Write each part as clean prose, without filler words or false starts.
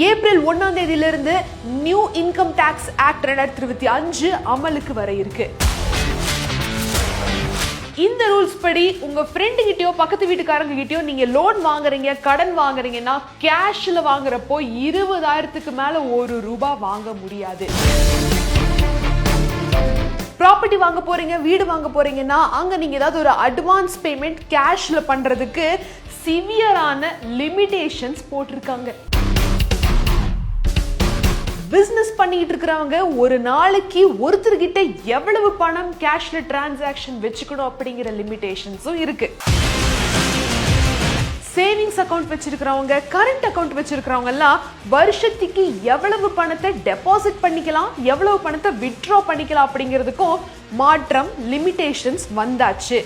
April 1ஆம் தேதியிலிருந்து new income tax act 2025 அமலுக்கு வர இருக்கு. இந்த ரூல்ஸ் படி உங்க ஃப்ரெண்டு கிட்டயோ பக்கத்து வீட்டுக்காரங்க கிட்டயோ நீங்க லோன் வாங்குறீங்க, கடன் வாங்குறீங்கன்னா கேஷ்ல வாங்குறப்போ 20,000க்கு மேல ₹1 வாங்க முடியாது. ப்ராப்பர்ட்டி வாங்க போறீங்க, வீடு வாங்க போறீங்கன்னா அங்க நீங்க ஏதாவது ஒரு அட்வான்ஸ் பேமெண்ட் கேஷ்ல பண்றதுக்கு சிவியரான லிமிடேஷன்ஸ் போட்டிருக்காங்க. பிசினஸ் பண்ணிட்டு இருக்கிறவங்க ஒரு நாளைக்கு ஒருத்தர்கிட்ட எவ்வளவு பணம் கேஷ்ல டிரான்சாக்ஷன் வச்சுக்கணும் அப்படிங்கிற லிமிடேஷன்ஸும் இருக்கு. சேவிங்ஸ் அக்கவுண்ட் வச்சிருக்கிறவங்க, கரண்ட் அக்கவுண்ட் வச்சிருக்கிறவங்க எல்லாம் வருஷத்துக்கு எவ்வளவு பணத்தை டெபாசிட் பண்ணிக்கலாம், எவ்வளவு பணத்தை வித்ட்ரா பண்ணிக்கலாம் அப்படிங்கிறதுக்கும் மாற்றம் லிமிடேஷன்ஸ் வந்தாச்சு.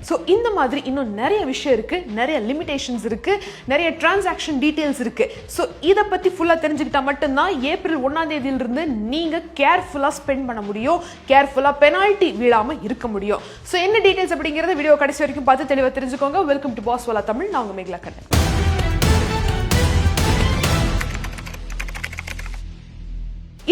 ஸோ இந்த மாதிரி இன்னும் நிறைய விஷயம் இருக்கு, நிறைய லிமிடேஷன்ஸ் இருக்கு, நிறைய டிரான்சாக்ஷன் டீடைல்ஸ் இருக்கு. ஸோ இதை பத்தி ஃபுல்லா தெரிஞ்சுக்கிட்டா மட்டும்தான் ஏப்ரல் 1ஆம் தேதியிலிருந்து நீங்க கேர்ஃபுல்லா ஸ்பெண்ட் பண்ண முடியும், கேர்ஃபுல்லா பெனால்ட்டி வீழாம இருக்க முடியும். ஸோ என்ன டீடைல்ஸ் அப்படிங்கறத வீடியோ கடைசி வரைக்கும் பார்த்து தெளிவா தெரிஞ்சுக்கோங்க. வெல்கம் டு பாஸ் வாலா தமிழ். நான் உங்க மேகலா கண்ணன்.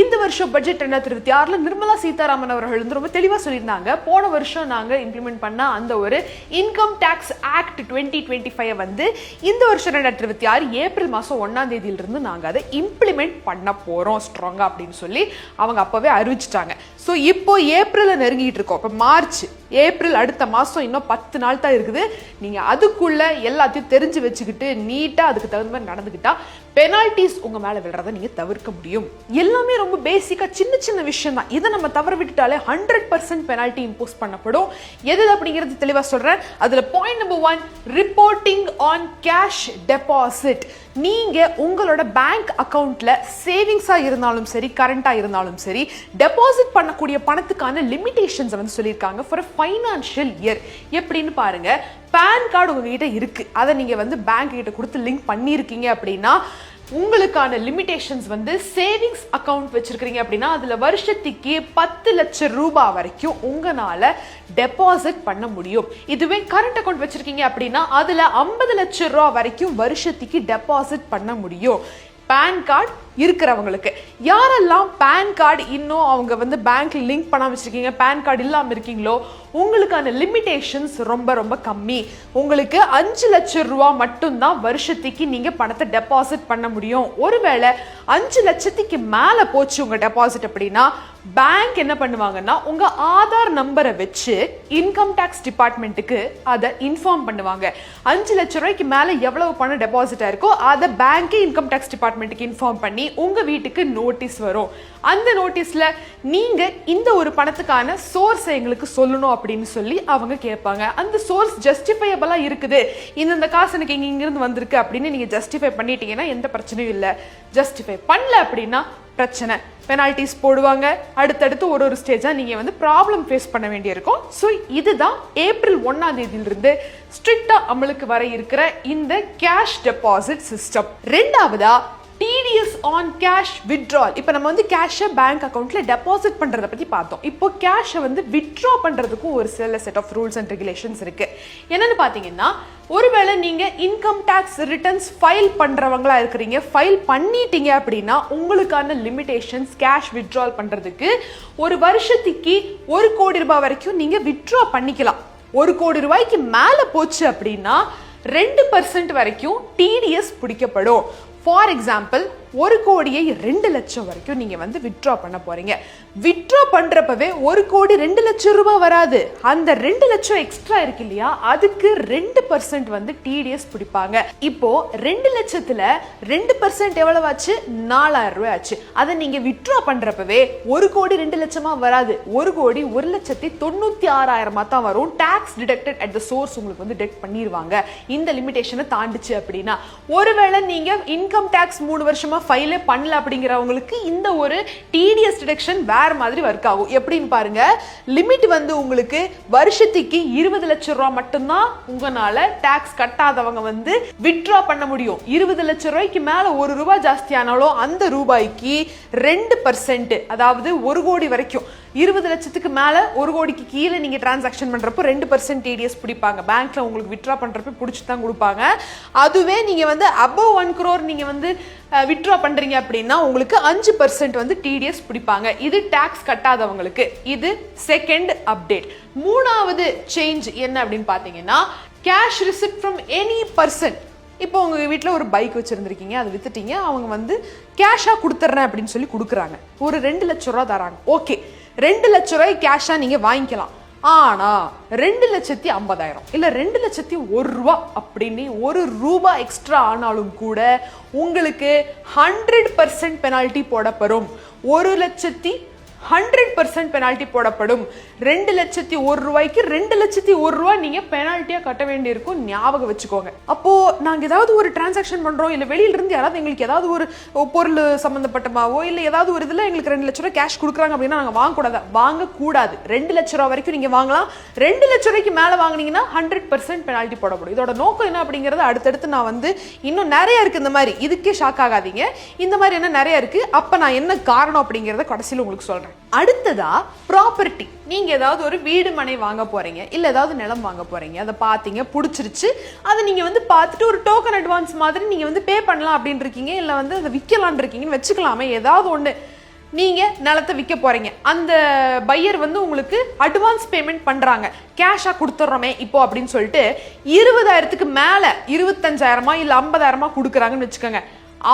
இந்த வருஷம் பட்ஜெட் 2026 நிர்மலா சீதாராமன் அவர்கள் ரொம்ப தெளிவா சொல்லியிருந்தாங்க. போன வருஷம் நாங்க இம்ப்ளிமெண்ட் பண்ண அந்த ஒரு இன்கம் டாக்ஸ் ஆக்ட் 2025 வந்து இந்த வருஷம் 2026 ஏப்ரல் மாசம் 1ஆம் தேதியிலிருந்து நாங்க அதை இம்ப்ளிமெண்ட் பண்ண போறோம் ஸ்ட்ராங்கா அப்படின்னு சொல்லி அவங்க அப்பவே அறிவிச்சிட்டாங்க. ஸோ இப்போ ஏப்ரல் நெருங்கிட்டு இருக்கோம். இப்போ மார்ச், ஏப்ரல் அடுத்த மாசம் இன்னும் 10 நாள் தான் இருக்குது. நீங்க அதுக்குள்ள எல்லாத்தையும் தெரிஞ்சு வச்சுக்கிட்டு நீட்டா அதுக்கு தகுந்த மாதிரி நடந்துக்கிட்டா பெனால்டிஸ் உங்க மேல விழுறதை நீங்க தவிர்க்க முடியும். எல்லாமே ரொம்ப பேசிக்கா சின்ன சின்ன விஷயம் தான். இதை நம்ம தவற விட்டுட்டாலே 100% பெனால்டி இம்போஸ் பண்ணப்படும். எது அப்படிங்கிறது தெளிவா சொல்றேன். அதுல point number 1, reporting on cash deposit. நீங்க உங்களோட பேங்க் அக்கவுண்ட்ல சேவிங்ஸா இருந்தாலும் சரி, கரண்டா இருந்தாலும் சரி, டெபாசிட் பண்ணக்கூடிய பணத்துக்கான லிமிடேஷன்ஸ் வந்து சொல்லியிருக்காங்க ஃபார் a ஃபைனான்ஷியல் இயர். எப்படின்னு பாருங்க, பேன் கார்டு உங்ககிட்ட இருக்கு, அதை நீங்க வந்து பேங்க் கிட்ட கொடுத்து லிங்க் பண்ணியிருக்கீங்க அப்படின்னா உங்களுக்கான லிமிடேஷன்ஸ் வந்து சேவிங்ஸ் அக்கவுண்ட் வச்சிருக்கீங்க அப்படின்னா அதுல வருஷத்துக்கு 10 லட்சம் ரூபாய் வரைக்கும் உங்களால டெபாசிட் பண்ண முடியும். இதுவே கரண்ட் அக்கவுண்ட் வச்சிருக்கீங்க அப்படின்னா அதுல 50 லட்சம் ரூபாய் வரைக்கும் வருஷத்துக்கு டெபாசிட் பண்ண முடியும். பேன் கார்டு இருக்கிறவங்களுக்கு. யாரெல்லாம் பேன் கார்டு இன்னும் அவங்க வந்து பேங்க்ல லிங்க் பண்ணாம வச்சிருக்கீங்க, பேன் கார்டு இல்லாம இருக்கீங்களோ உங்களுக்கான லிமிடேஷன்ஸ் ரொம்ப ரொம்ப கம்மி. உங்களுக்கு 5 லட்சம் ரூபாய் மட்டும்தான் வருஷத்துக்கு நீங்க பணத்தை டெபாசிட் பண்ண முடியும். ஒருவேளை 5 லட்சத்துக்கு மேல போச்சு உங்க டெபாசிட் அப்படின்னா பேங்க் என்ன பண்ணுவாங்கன்னா உங்க ஆதார் நம்பரை வச்சு இன்கம் டாக்ஸ் டிபார்ட்மெண்ட்டுக்கு அதை இன்ஃபார்ம் பண்ணுவாங்க. 5 லட்சம் ரூபாய்க்கு மேல எவ்வளவு பணம் டெபாசிட் ஆயிருக்கோ அதை பேங்கே இன்கம் டாக்ஸ் டிபார்ட்மெண்ட்டுக்கு இன்ஃபார்ம் பண்ணி உங்க வீட்டுக்கு நோட்டீஸ் வரும். அந்த நோட்டீஸ்ல நீங்க இந்த ஒரு பணத்துக்கான சோர்ஸ் எங்களுக்கு சொல்லணும் அப்படின்னு சொல்லி அவங்க கேட்பாங்க. அந்த சோர்ஸ் ஜஸ்டிஃபையபிளா இருக்குது, இந்த காசு எனக்கு இங்கிருந்து வந்திருக்கு அப்படின்னு நீங்க ஜஸ்டிஃபை பண்ணிட்டீங்கன்னா எந்த பிரச்சனையும் இல்லை. ஜஸ்டிஃபை பண்ணல அப்படின்னா பிரச்சனை, பெனால்டிஸ் போடுவாங்க. அடுத்தடுத்து ஒரு ஸ்டேஜா நீங்க வந்து ப்ராப்ளம் ஃபேஸ் பண்ண வேண்டியிருக்கும். ஸோ இதுதான் ஏப்ரல் 1ஆம் தேதியிலிருந்து ஸ்ட்ரிக்டா அமலுக்கு வர இருக்கிற இந்த கேஷ் டெபாசிட் சிஸ்டம். ரெண்டாவதா TDS ஆன் கேஷ் வித்ட்ரால். இப்போ நம்ம வந்து கேஷை பேங்க் அக்கவுண்ட்ல டெபாசிட் பண்றதை பத்தி பார்த்தோம். இப்போ கேஷை வந்து வித்ட்ரா பண்றதுக்கும் ஒரு சில set of rules and regulations இருக்கு. என்னன்னு பாத்தீங்கன்னா, ஒருவேளை நீங்க இன்கம் டாக்ஸ் ரிட்டர்ன்ஸ் ஃபைல் பண்றவங்களா இருக்கிறீங்க, ஃபைல் பண்ணிட்டீங்க அப்படின்னா உங்களுக்கான லிமிடேஷன்ஸ் கேஷ் வித்ட்ரால் பண்றதுக்கு ஒரு வருஷத்துக்கு 1 கோடி ரூபாய் வரைக்கும் நீங்க வித்ட்ரா பண்ணிக்கலாம். 1 கோடி ரூபாய்க்கு மேல போச்சு அப்படின்னா 2% வரைக்கும் TDS பிடிக்கப்படும். ஃபார் எக்ஸாம்பிள் 1 கோடியை 2 லட்சம் வரைக்கும் நீங்க வந்து வித்ட்ரா பண்ண போறீங்க. வித்ட்ரா பண்றப்பவே 1 கோடி 2 லட்சம் ரூபாய் வராது. அந்த 2 லட்சம் எக்ஸ்ட்ரா இருக்கு இல்லையா, அதுக்கு 2% வந்து TDS பிடிப்பாங்க. இப்போ 2 லட்சத்துல 2% எவ்வளவு ஆச்சு? 4000 ரூபாய் ஆச்சு. அதை நீங்க வித்ட்ரா பண்றப்பவே 1 கோடி 2 லட்சமா வராது. 1 கோடி 1,96,000 தான் வரும். Tax deducted at the source உங்களுக்கு வந்து டிடக்ட் பண்ணிடுவாங்க இந்த லிமிடேஷனை தாண்டிச்சு அப்படின்னா. ஒருவேளை நீங்க இன்கம் டாக்ஸ் 3 வருஷமா ஃபைலே பண்ணல அப்படிங்கிறவங்களுக்கு இந்த ஒரு TDS டிடக்ஷன் வேற மாதிரி ஒர்க் ஆகும். எப்படின்னு பாருங்க, லிமிட் வந்து உங்களுக்கு வருஷத்துக்கு 20 லட்சம் ரூபாய் மட்டும்தான் உங்களால டாக்ஸ் கட்டாதவங்க வந்து வித்ட்ரா பண்ண முடியும். 20 லட்சம் ரூபாய்க்கு மேல 1 ரூபாய் ஜாஸ்தியானாலும் அந்த ரூபாய்க்கு 2%, அதாவது 1 கோடி வரைக்கும் 20 லட்சத்துக்கு மேல 1 கோடிக்கு கீழே நீங்க டிரான்சாக்ஷன் பண்றப்போ 2% டிடிஎஸ் பிடிப்பாங்க. பேங்க்ல உங்களுக்கு வித்ட்ரா பண்றப்ப பிடிச்சி தான் கொடுப்பாங்க. அதுவே நீங்க வந்து above 1 crore நீங்க வந்து வித்ட்ரா பண்றீங்க அப்படின்னா உங்களுக்கு 5% வந்து டிடிஎஸ் பிடிப்பாங்க. இது டாக்ஸ் கட்டாதவங்களுக்கு. இது செகண்ட் அப்டேட். மூணாவது சேஞ்ச் என்ன அப்படின்னு பாத்தீங்கன்னா cash receipt from any person. இப்போ உங்க வீட்டில் ஒரு பைக் வச்சிருந்திருக்கீங்க, அதை வித்துட்டீங்க, அவங்க வந்து கேஷா கொடுத்துட்றேன் அப்படின்னு சொல்லி கொடுக்குறாங்க. ஒரு 2 லட்ச ரூபா தராங்க. ஓகே, 2 லட்ச ரூபாய் கேஷா நீங்க வாங்கிக்கலாம். ஆனா 2,50,000 இல்ல 2,01,000 ரூபா அப்படின்னு 1 ரூபா எக்ஸ்ட்ரா ஆனாலும் கூட உங்களுக்கு 100% பெனால்டி போடப்படும். 1,00,000% பெனால்டி போடப்படும். 2,01,000 ரூபாய்க்கு 2,01,000 ரூபா நீங்க பெனால்ட்டியா கட்ட வேண்டியிருக்கும். ஞாபகம் வச்சுக்கோங்க. அப்போ நாங்க ஏதாவது ஒரு டிரான்சாக்ஷன் பண்றோம், இல்ல வெளியில இருந்து யாராவது எங்களுக்கு ஏதாவது ஒரு பொருள் சம்பந்தப்பட்டமாவோ இல்ல ஏதாவது ஒரு இதுல எங்களுக்கு 2 லட்ச ரூபாய் கேஷ் கொடுக்குறாங்க அப்படின்னா நாங்க வாங்கக்கூடாது. 2 லட்ச ரூபாய் வரைக்கும் நீங்க வாங்கலாம். 2 லட்ச ரூபாய்க்கு மேல வாங்கினீங்கன்னா 100% பெனால்ட்டி போடப்படும். இதோட நோக்கம் என்ன அப்படிங்கறது அடுத்தடுத்து நான் வந்து இன்னும் நிறைய இருக்கு. இந்த மாதிரி இதுக்கே ஷாக் ஆகாதீங்க. இந்த மாதிரி என்ன நிறைய இருக்கு. அப்ப நான் என்ன காரணம் அப்படிங்கறத கடைசியில் உங்களுக்கு சொல்றேன். அடுத்ததா ப்ராப்பர்ட்டி. நீங்க ஏதாவது ஒரு வீடு மனை வாங்க போறீங்க, இல்ல ஏதாவது நிலம் வாங்க போறீங்க, அதை பாத்தீங்க, பிடிச்சிருச்சு, அதை நீங்க வந்து பார்த்துட்டு ஒரு டோக்கன் அட்வான்ஸ் மாதிரி நீங்க வந்து பே பண்ணலாம் அப்படின்னு இருக்கீங்க, இல்ல வந்து அதை விற்கலான் இருக்கீங்கன்னு வச்சுக்கலாமே. ஏதாவது ஒண்ணு நீங்க நிலத்தை விற்க போறீங்க, அந்த பையர் வந்து உங்களுக்கு அட்வான்ஸ் பேமெண்ட் பண்றாங்க, கேஷா கொடுத்துட்றோமே இப்போ அப்படின்னு சொல்லிட்டு 20,000க்கு மேல 25,000 இல்ல 50,000 கொடுக்குறாங்கன்னு வச்சுக்கோங்க.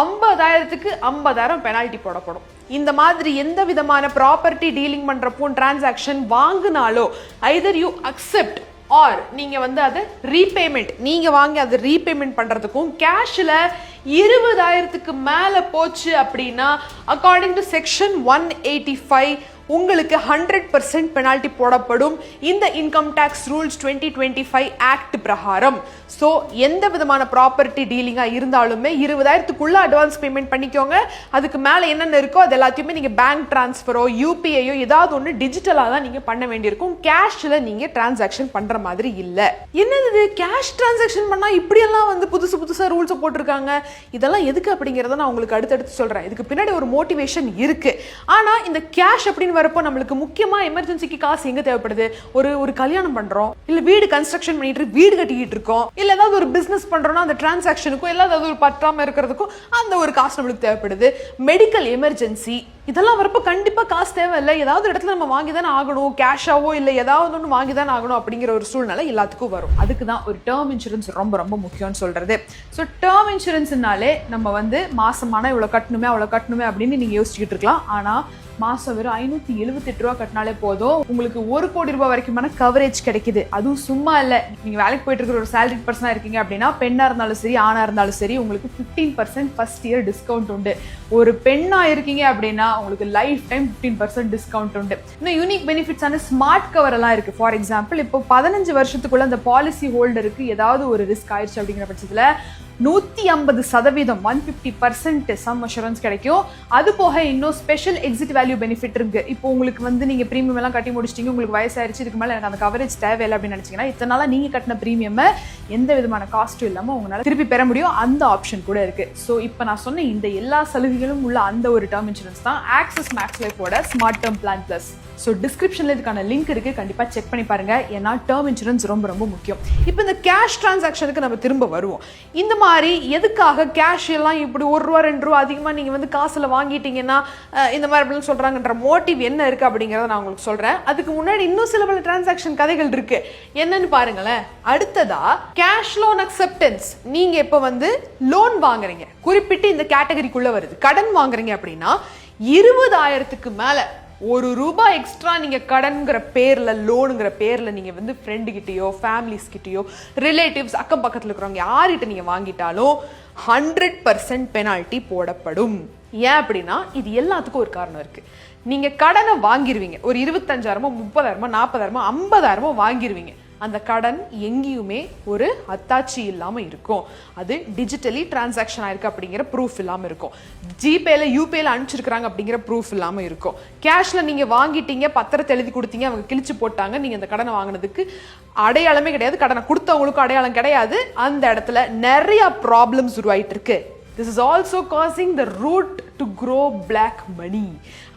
50,000க்கு 50,000 பெனால்ட்டி போடப்படும். இந்த மாதிரி எந்த விதமான ப்ராப்பர்ட்டி டீலிங் பண்றப்போ டிரான்சாக்ஷன் வாங்கினாலோ ஐதர் யூ அக்செப்ட் ஆர் நீங்க வந்து அதை ரீபேமெண்ட், நீங்க வாங்கி அதை ரீபேமெண்ட் பண்றதுக்கும் கேஷ்ல 20,000க்கு மேல போச்சு அப்படின்னா அக்கார்டிங் டு செக்ஷன் 185 உங்களுக்கு 100% பெனால்ட்டி போடப்படும் இந்த இன்கம் டாக்ஸ் ரூல்ஸ் 2025 ஆக்ட் பிரகாரம். ஸோ எந்த விதமான ப்ராப்பர்ட்டி டீலிங்கா இருந்தாலுமே 20,000க்குள்ள அட்வான்ஸ் பேமெண்ட் பண்ணிக்கோங்க. அதுக்கு மேல என்னென்ன இருக்கோ அது எல்லாத்தையுமே நீங்க பேங்க் டிரான்ஸ்ஃபரோ யூபிஐயோ ஏதாவது ஒன்று டிஜிட்டலா தான் நீங்க பண்ண வேண்டியிருக்கும். கேஷ்ல நீங்க டிரான்சாக்ஷன் பண்ற மாதிரி இல்ல. என்னது கேஷ் டிரான்சாக்ஷன் பண்ணா இப்படியெல்லாம் வந்து புதுசா ரூல்ஸ் போட்டிருக்காங்க. இதெல்லாம் எதுக்கு அப்படிங்கறத நான் உங்களுக்கு அடுத்தடுத்து சொல்றேன். இதுக்கு பின்னாடி ஒரு மோட்டிவேஷன் இருக்கு. ஆனா இந்த கேஷ் அப்படின்னு வரப்போ நம்மளுக்கு முக்கியமா எமர்ஜென்சிக்கு காசு எங்க தேவைப்படுது? ஒரு கல்யாணம் பண்றோம், இல்ல வீடு கன்ஸ்ட்ரக்ஷன் பண்ணிட்டு வீடு கட்டிக்கிட்டு இருக்கோம், இல்ல ஏதாவது ஒரு பிசினஸ் பண்றோம்னா அந்த டிரான்சாக்ஷனுக்கும் இல்ல ஏதாவது ஒரு பற்றாம இருக்கிறதுக்கும் அந்த ஒரு காசு நம்மளுக்கு தேவைப்படுது. மெடிக்கல் எமர்ஜென்சி இதெல்லாம் வரப்போ கண்டிப்பா காசு தேவையில்லை. ஏதாவது இடத்துல நம்ம வாங்கி தானே ஆகணும், கேஷாவோ இல்ல ஏதாவது ஒன்று வாங்கி தானே ஆகணும் அப்படிங்கிற ஒரு சூழ்நிலை எல்லாத்துக்கும் வரும். அதுக்கு தான் ஒரு டேர்ம் இன்சூரன்ஸ் ரொம்ப ரொம்ப முக்கியம்னு சொல்றது. ஸோ டேர்ம் இன்சூரன்ஸ்னாலே நம்ம வந்து மாசமான இவ்வளவு கட்டணுமே அப்படின்னு நீங்க யோசிச்சுக்கிட்டு இருக்கலாம். ஆனா மாசம் வெறும் 578 ரூபா கட்டினாலே போதும், உங்களுக்கு 1 கோடி ரூபாய் வரைக்குமான கவரேஜ் கிடைக்குது. அதுவும் சும்மா இல்ல. நீங்க வேலைக்கு போயிட்டு இருக்கிற ஒரு சேலரி பர்சனா இருக்கீங்க அப்படின்னா பெண்ணா இருந்தாலும் சரி ஆணா இருந்தாலும் சரி உங்களுக்கு 15% ஃபர்ஸ்ட் இயர் டிஸ்கவுண்ட் உண்டு. ஒரு பெண்ணா இருக்கீங்க அப்படின்னா உங்களுக்கு லைஃப் டைம் 15% டிஸ்கவுண்ட் உண்டு. இன்னும் யூனிக் பெனிஃபிட்ஸான ஸ்மார்ட் கவர் எல்லாம் இருக்கு. ஃபார் எக்ஸாம்பிள் இப்போ 15 வருஷத்துக்குள்ள அந்த பாலிசி ஹோல்டருக்கு ஏதாவது ஒரு ரிஸ்க் ஆயிடுச்சு அப்படிங்கிற பட்சத்துல 150% 150% சம் அஷூரன்ஸ் கிடைக்கும். அது போக இன்னும் ஸ்பெஷல் எக்ஸிட் வேல்யூ பெனிஃபிட் இருக்கு. இப்போ உங்களுக்கு வந்து நீங்க பிரீமியம் எல்லாம் கட்டி முடிச்சிட்டீங்க, உங்களுக்கு வயசாயிருச்சு, இதுக்கு மேல எனக்கு அந்த கவரேஜ் தேவையில்லை அப்படின்னு நினைச்சீங்கன்னா இத்தனை நாளா நீங்க கட்டின பிரீமியம் எந்த விதமான காஸ்ட்டும் இல்லாம உங்களால திருப்பி பெற முடியும். அந்த ஆப்ஷன் கூட இருக்கு. ஸோ இப்போ நான் சொன்ன இந்த எல்லா சலுகைகளும் உள்ள அந்த ஒரு டேர்ம் இன்சூரன்ஸ் தான் ஆக்சிஸ் மேக்ஸ் லைஃபோட smart term plan plus. So டிஸ்கிரிப்ஷன்ல இதுக்கான லிங்க் இருக்கு, கண்டிப்பா செக் பண்ணி பாருங்க. ஏன்னா டேர்ம் இன்சூரன்ஸ் ரொம்ப ரொம்ப முக்கியம். இப்போ இந்த கேஷ் டிரான்சாக்ஷனுக்கு நம்ம திரும்ப வருவோம். இந்த மாதிரி எதுக்காக கேஷ் எல்லாம் இப்படி 1 ரூபா 2 ரூபா அதிகமா நீங்க வந்து காசுல வாங்கிட்டீங்கன்னா இந்த மாதிரி அப்படின்னு சொல்றாங்கன்ற மோட்டிவ் என்ன இருக்கு அப்படிங்கறத நான் உங்களுக்கு சொல்றேன். அதுக்கு முன்னாடி இன்னும் சில பல டிரான்சாக்ஷன் கதைகள் இருக்கு. என்னன்னு பாருங்களேன். அடுத்ததா கேஷ் லோன் அக்செப்டன்ஸ். நீங்க இப்ப வந்து லோன் வாங்குறீங்க, குறிப்பிட்டு இந்த கேட்டகரிக்குள்ள வருது, கடன் வாங்குறீங்க அப்படின்னா 20,000க்கு மேல 1 ரூபாய் எக்ஸ்ட்ரா நீங்க கடன்ங்கிற பேர்ல லோனுங்கிற பேர்ல நீங்க வந்து ஃப்ரெண்டு கிட்டயோ ஃபேமிலிஸ் கிட்டயோ ரிலேட்டிவ்ஸ் அக்கம் பக்கத்துல இருக்கிறவங்க யார்கிட்ட நீங்க வாங்கிட்டாலும் 100% பெனால்ட்டி போடப்படும். ஏன் அப்படின்னா இது எல்லாத்துக்கும் ஒரு காரணம் இருக்கு. நீங்க கடனை வாங்கிருவீங்க, ஒரு 25,000 30,000 40,000 50,000 வாங்கிருவீங்க. அந்த கடன் எங்கேயுமே ஒரு அத்தாட்சி இல்லாம இருக்கும். அது டிஜிட்டலி டிரான்சாக்ஷன் ஆயிருக்கு அப்படிங்கிற ப்ரூஃப் இல்லாம இருக்கும். ஜிபேல யூபிஐல அனுப்பிச்சிருக்காங்க அப்படிங்கிற ப்ரூஃப் இல்லாம இருக்கும். கேஷ்ல நீங்க வாங்கிட்டீங்க, பத்திரத்தை எழுதி கொடுத்தீங்க, அவங்க கிழிச்சு போட்டாங்க, நீங்க அந்த கடனை வாங்கினதுக்கு அடையாளமே கிடையாது, கடனை கொடுத்தவங்களுக்கும் அடையாளம் கிடையாது. அந்த இடத்துல நிறைய ப்ராப்ளம்ஸ் உருவாயிட்டு இருக்கு. This is also causing the route to grow black money.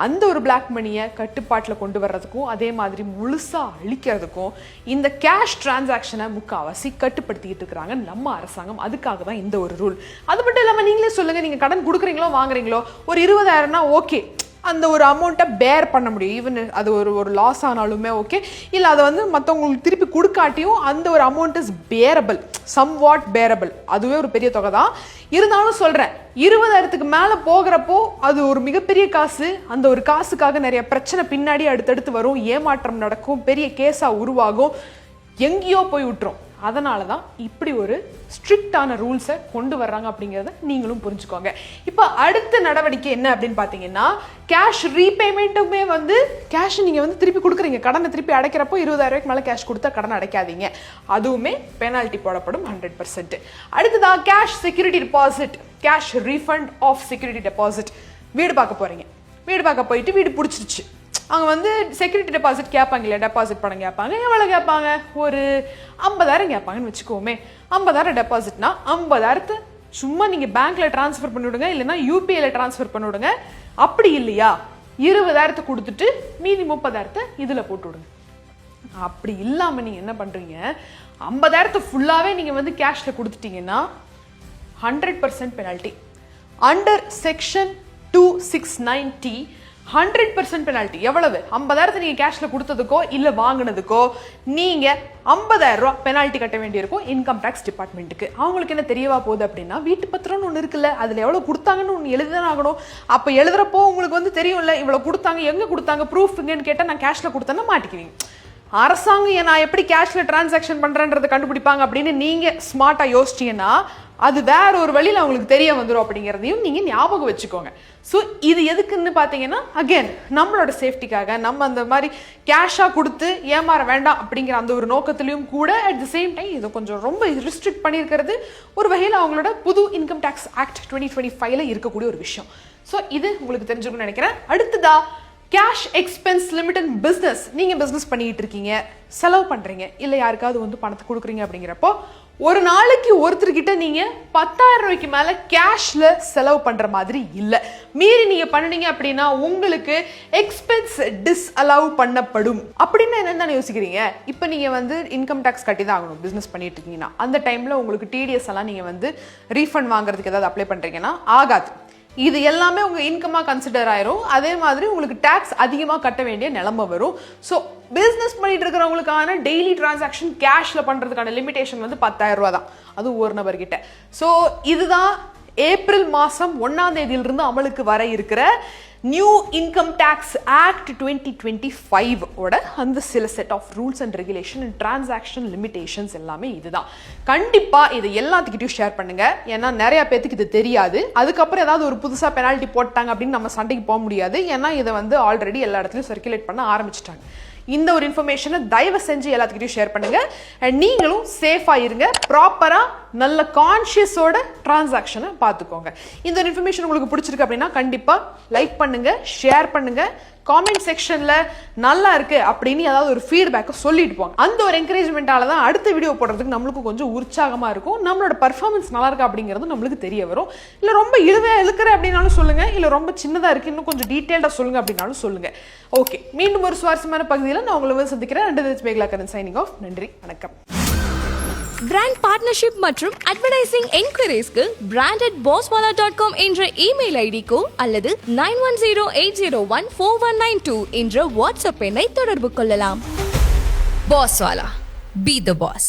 அந்த ஒரு பிளாக் மணியை கட்டுப்பாட்டில் கொண்டு வர்றதுக்கும் அதே மாதிரி முழுசாக அழிக்கிறதுக்கும் இந்த கேஷ் டிரான்சாக்ஷனை முக்கால்வாசி கட்டுப்படுத்திக்கிட்டு இருக்கிறாங்க நம்ம அரசாங்கம். அதுக்காக தான் இந்த ஒரு ரூல். அது மட்டும் இல்லாமல் நீங்களே சொல்லுங்கள், நீங்கள் கடன் கொடுக்குறீங்களோ வாங்குறீங்களோ, ஒரு 20,000னா ஓகே, அந்த ஒரு அமௌண்ட்டை பேர் பண்ண முடியும். ஈவன் அது ஒரு லாஸ் ஆனாலுமே ஓகே, இல்லை அதை வந்து மற்றவங்களுக்கு திருப்பி கொடுக்காட்டியும் அந்த ஒரு amount is payable, somewhat payable. அதுவே ஒரு பெரிய தொகை தான். இருந்தாலும் சொல்கிறேன், 20,000க்கு மேலே போகிறப்போ அது ஒரு மிகப்பெரிய காசு. அந்த ஒரு காசுக்காக நிறைய பிரச்சனை பின்னாடி அடுத்தடுத்து வரும், ஏமாற்றம் நடக்கும், பெரிய கேஸாக உருவாகும், எங்கேயோ போய் விட்டுரும். அதனால தான் இப்படி ஒரு ஸ்ட்ரிக்டான ரூல்ஸை கொண்டு வர்றாங்க அப்படிங்கிறத நீங்களும் புரிஞ்சுக்கோங்க. இப்போ அடுத்த நடவடிக்கை என்ன அப்படின்னு பார்த்தீங்கன்னா, கேஷ் ரீபேமெண்ட்டுமே வந்து கேஷ் நீங்கள் வந்து திருப்பி கொடுக்குறீங்க, கடனை திருப்பி அடைக்கிறப்போ 20,000 மேலே கேஷ் கொடுத்தா கடன் அடைக்காதீங்க, அதுவுமே பெனால்ட்டி போடப்படும் 100%. அடுத்ததான் cash security deposit, cash refund of security deposit. வீடு பார்க்க போகிறீங்க, வீடு பார்க்க போயிட்டு வீடு பிடிச்சிருச்சு, அவங்க வந்து செக்யூரிட்டி டெபாசிட் கேட்பாங்க இல்லையா, டெபாசிட் பணம் கேட்பாங்க. எவ்வளோ கேட்பாங்க? ஒரு 50,000 கேட்பாங்கன்னு வச்சுக்கோமே. 50,000 டெபாசிட்னா 50,000 சும்மா நீங்கள் பேங்க்கில் ட்ரான்ஸ்ஃபர் பண்ணிவிடுங்க, இல்லைன்னா யூபிஐயில் ட்ரான்ஸ்ஃபர் பண்ணிவிடுங்க. அப்படி இல்லையா 20,000 கொடுத்துட்டு மீதி 30,000 இதில் போட்டு விடுங்க. அப்படி இல்லாமல் நீங்கள் என்ன பண்ணுறீங்க, 50,000 ஃபுல்லாகவே நீங்கள் வந்து கேஷில் கொடுத்துட்டீங்கன்னா 100% penalty. Under section 269T 100% penalty. எவ்வளவு? 50,000 நீங்கள் கேஷில் கொடுத்ததுக்கோ இல்லை வாங்கினதுக்கோ நீங்கள் 50,000 ரூபா பெனால்ட்டி கட்ட வேண்டியிருக்கும் இன்கம் டேக்ஸ் டிபார்ட்மெண்ட்டுக்கு. அவங்களுக்கு என்ன தெரியவா போகுது அப்படின்னா, வீட்டு பத்திரம்னு ஒன்று இருக்குல்ல, அதில் எவ்வளோ கொடுத்தாங்கன்னு ஒன்று எழுதிதான் ஆகணும். அப்போ எழுதுறப்போ உங்களுக்கு வந்து தெரியும்ல, இவ்வளோ கொடுத்தாங்க, எங்கே கொடுத்தாங்க, ப்ரூஃப்ங்கன்னு கேட்டால் நான் கேஷில் கொடுத்தேன்னா மாட்டிக்குவீங்க. அரசாங்கம் நான் எப்படி கேஷில் டிரான்சாக்ஷன் பண்ணுறேன்றதை கண்டுபிடிப்பாங்க அப்படின்னு நீங்கள் ஸ்மார்ட்டாக யோசிச்சிங்கன்னா அது வேற ஒரு வழியில் அவங்களுக்கு தெரிய வந்துடும் அப்படிங்கிறதையும் நீங்கள் ஞாபகம் வச்சுக்கோங்க. ஸோ இது எதுக்குன்னு பார்த்தீங்கன்னா, அகெயின் நம்மளோட சேஃப்டிக்காக, நம்ம அந்த மாதிரி கேஷாக கொடுத்து ஏமாற வேண்டாம் அப்படிங்கிற அந்த ஒரு நோக்கத்திலையும் கூட அட் தி சேம் டைம் இதை கொஞ்சம் ரொம்ப ரிஸ்ட்ரிக்ட் பண்ணியிருக்கிறது ஒரு வகையில் அவங்களோட புது இன்கம் டேக்ஸ் ஆக்ட் 2025 இருக்கக்கூடிய ஒரு விஷயம். ஸோ இது உங்களுக்கு தெரிஞ்சுக்கணும்னு நினைக்கிறேன். அடுத்ததா கேஷ் எக்ஸ்பென்ஸ் லிமிடெட் பிஸ்னஸ். நீங்கள் பிஸ்னஸ் பண்ணிட்டு இருக்கீங்க, செலவு பண்ணுறீங்க, இல்லை யாருக்காவது வந்து பணத்தை கொடுக்குறீங்க அப்படிங்கிறப்போ ஒரு நாளைக்கு ஒருத்தர்கிட்ட நீங்கள் 10,000 ரூபாய்க்கு மேலே கேஷில் செலவு பண்ணுற மாதிரி இல்லை. மீறி நீங்கள் பண்ணினீங்க அப்படின்னா உங்களுக்கு எக்ஸ்பென்ஸ் டிஸ்அலவ் பண்ணப்படும். அப்படின்னு என்னென்னு யோசிக்கிறீங்க? இப்போ நீங்கள் வந்து இன்கம் டேக்ஸ் கட்டி தான் ஆகணும் பிஸ்னஸ் பண்ணிட்டு இருக்கீங்கன்னா. அந்த டைமில் உங்களுக்கு டிடிஎஸ் எல்லாம் நீங்கள் வந்து ரீஃபண்ட் வாங்குறதுக்கு ஏதாவது அப்ளை பண்ணுறீங்கன்னா ஆகாது. இது எல்லாமே உங்கள் இன்கமாக கன்சிடர் ஆயிரும். அதே மாதிரி உங்களுக்கு டேக்ஸ் அதிகமாக கட்ட வேண்டிய நிலைமை வரும். ஸோ பிஸ்னஸ் பண்ணிட்டு இருக்கிறவங்களுக்கான டெய்லி டிரான்சாக்ஷன் கேஷில் பண்ணுறதுக்கான லிமிடேஷன் வந்து 10,000 ரூபா தான், அதுவும் ஒரு நபர்கிட்ட. ஸோ இதுதான் ஏப்ரல் மாதம் 1ஆம் தேதியிலிருந்து அமலுக்கு வர இருக்கிற நியூ இன்கம் டேக்ஸ் ஆக்ட் 2025 ஓட அந்த சில set of rules and regulation and transaction limitations எல்லாமே இதுதான். கண்டிப்பாக இதை எல்லாத்துக்கிட்டையும் ஷேர் பண்ணுங்க. ஏன்னா நிறைய பேத்துக்கு இது தெரியாது. அதுக்கப்புறம் ஏதாவது ஒரு புதுசாக பெனால்ட்டி போட்டாங்க அப்படின்னு நம்ம சண்டைக்கு போக முடியாது. ஏன்னா இதை வந்து ஆல்ரெடி எல்லா இடத்துலையும் சர்க்குலேட் பண்ண ஆரம்பிச்சிட்டாங்க. இந்த ஒரு இன்ஃபர்மேஷனை தயவு செஞ்சு எல்லாத்துக்கிட்டையும் ஷேர் பண்ணுங்க. அண்ட் நீங்களும் சேஃபாக இருங்க, ப்ராப்பராக நல்ல கான்ஷியஸோட டிரான்சாக்ஷனை பார்த்துக்கோங்க. இந்த ஒரு இன்ஃபர்மேஷன் உங்களுக்கு பிடிச்சிருக்கு அப்படின்னா கண்டிப்பாக லைக் பண்ணுங்க, ஷேர் பண்ணுங்க, காமெண்ட் செக்ஷனில் நல்லா இருக்கு அப்படின்னு ஏதாவது ஒரு ஃபீட்பேக்கை சொல்லிட்டு போங்க. அந்த ஒரு என்கரேஜ்மெண்ட்டால தான் அடுத்த வீடியோ போடுறதுக்கு நம்மளுக்கு கொஞ்சம் உற்சாகமாக இருக்கும். நம்மளோட பர்ஃபார்மன்ஸ் நல்லா இருக்கு அப்படிங்கிறது நம்மளுக்கு தெரிய வரும். இல்லை ரொம்ப இழுவையாக இழுக்கிற அப்படின்னாலும் சொல்லுங்க, இல்லை ரொம்ப சின்னதாக இருக்கு இன்னும் கொஞ்சம் டீட்டெயில்டாக சொல்லுங்க அப்படின்னாலும் சொல்லுங்க. ஓகே, மீண்டும் ஒரு சுவாரஸ்யமான பகுதியில் நான் உங்களை வந்து சந்திக்கிறேன். Megala Karan signing off. நன்றி, வணக்கம். பிராண்ட் பார்ட்னர்ஷிப் மற்றும் அட்வர்டைசிங் என்கொயரிஸ்க்கு brand@bosswala.com என்ற இமெயில் ஐடிக்கோ அல்லது 9108014192 என்ற வாட்ஸ்அப் எண்ணை தொடர்பு கொள்ளலாம். Bosswala, be the boss.